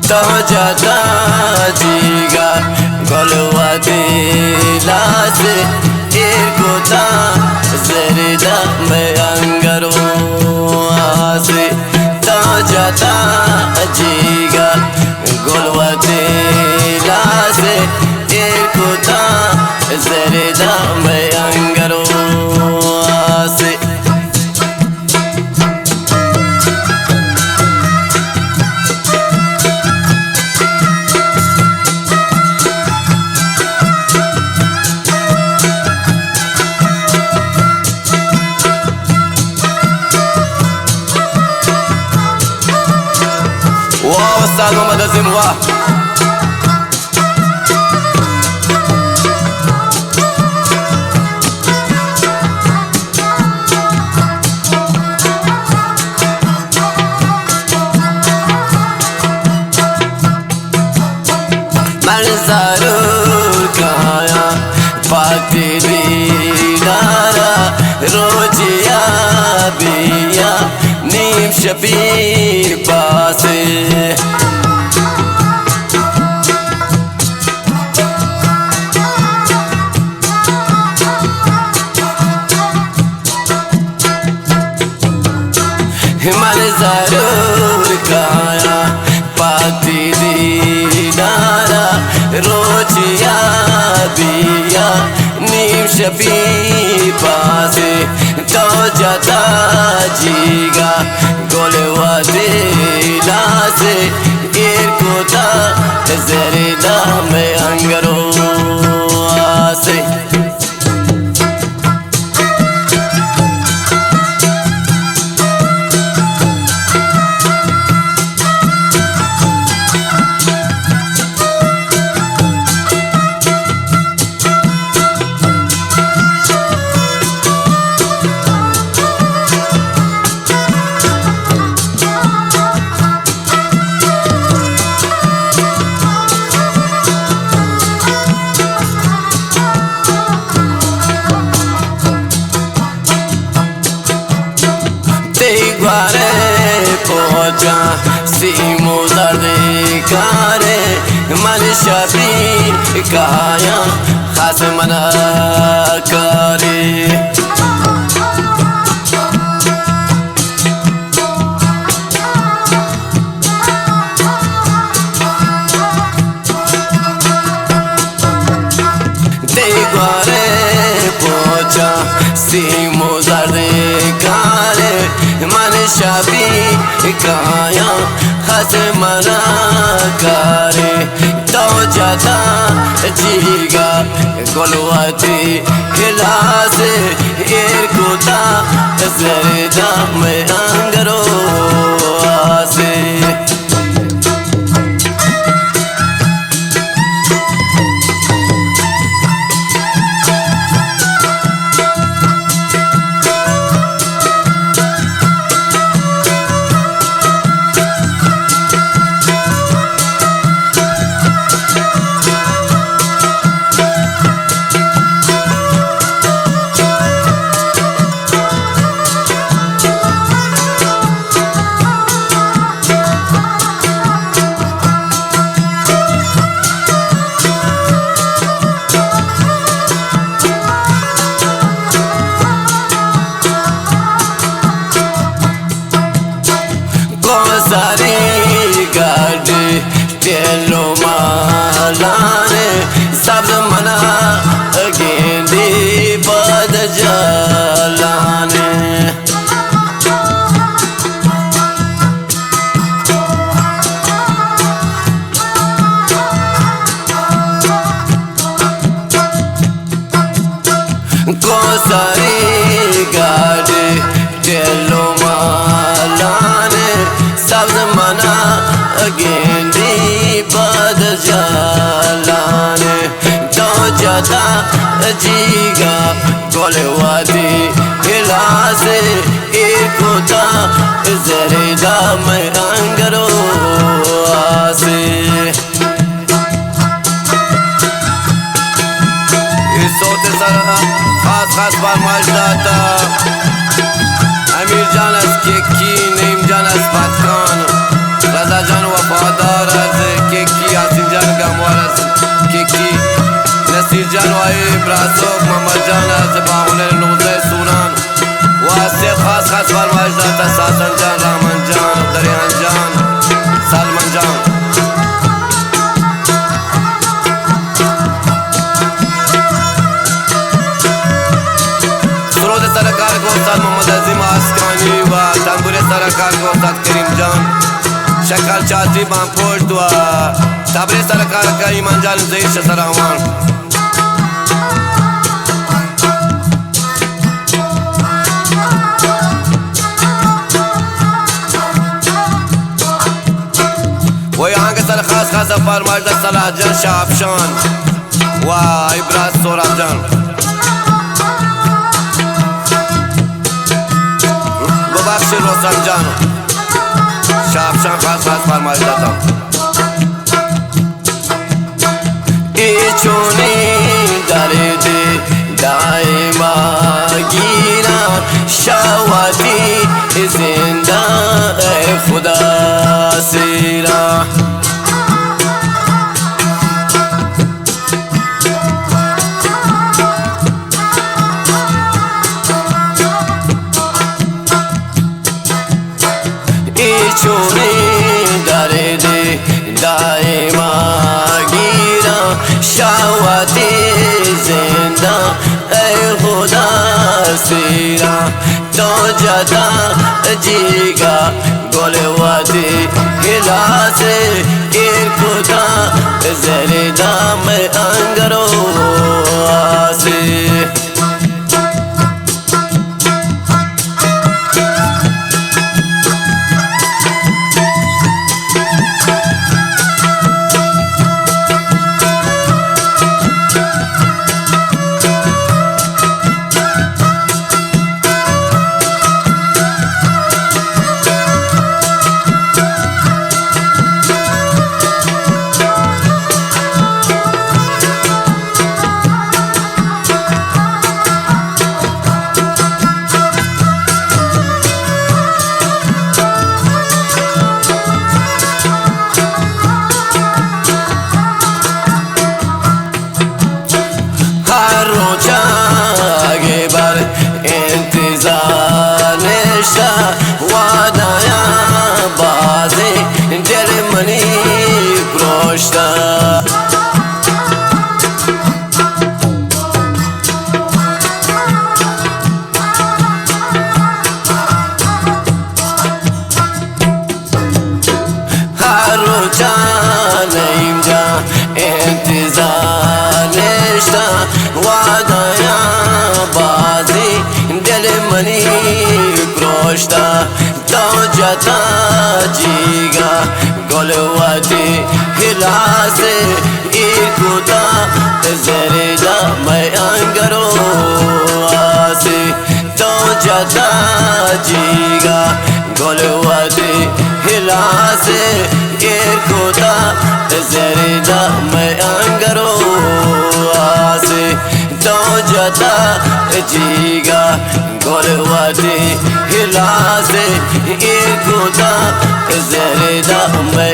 तो जाता जीगा गोलवा दिला से इरकोता जरदा मैं अंगरो आसे तो जाता जीगा गोलवा दिला से इरकोता जरदा मैं अंगरो आसे أستاذ محمد عظيم वाह मैं ज़रूर खाया पाक दीदारा रोजिया बिया नीम शबीर पासे मन ज़रूर खाया पाती दीदारा रोजिया बिया नीम शबीर पासे तो जाता जीगा गोलवा दिला से इरकोता जरदा मैं अंगरो आसे पहुँचा सीमो दर्दे कारे मन शबी काया खास मना करे देवारे पहुँचा सीमो दर्दे कारे मन शबी काया खस मना करे तो जाता जीगा गोलवा दिला से इरकोता जरदा मैं अंगरो आसे सारी गाड़ी चलो मालाने सब मना गेंदी बद जलाने को सारी गाड़ी चलो मालाने सब मना गेंदी बद जलाने तो जाता जीगा गोलवा दिला से इरकोता जरदा मैं अंगरो आसे इस सोते सर खास फरमाइश दाता अमीर जान की नईम जान अस्फात खान रजा जान वफादार ابراهیم محمد جان از باغونه نوزه سونان واسه خاص خاص فرمایش داتا ساسن جان رحمان جان دریان جان سلمان جان سرود سرکار کو استاد محمد عظیم آسکانی و تنبور سرکار کو استاد کریم جان شکل چاچی بام پشت و تبری سرکار کا ایمان جان زیر سراوان و यहाँ के सर खास खास फरमाइश सलाह जन शाहफशान व इब्राहिम सोहराब जान बख्श रोशन जान शाहफशान खास खास फरमाइश देता इचुनी दर्द दाइमा गिरा शावती जिंदा खुदा सिरा इचुनी दर्द दाइमा गिरा शावती जिंदा खुदा सिरा तो जदा जीगा गोलवादी गिलासे इरकुदा जरीदा में अंगरो आसे तो जता जीगा गोलवादी हिलासे इरकुदा जरीदा मैं अंगरो आसे तो जता जीगा गोलवादी हिलासे इरकुदा जरीदा मैं अंगरो आसे तो जता जीगा गोलवादी हिलासे इरकुदा जरीदा मैं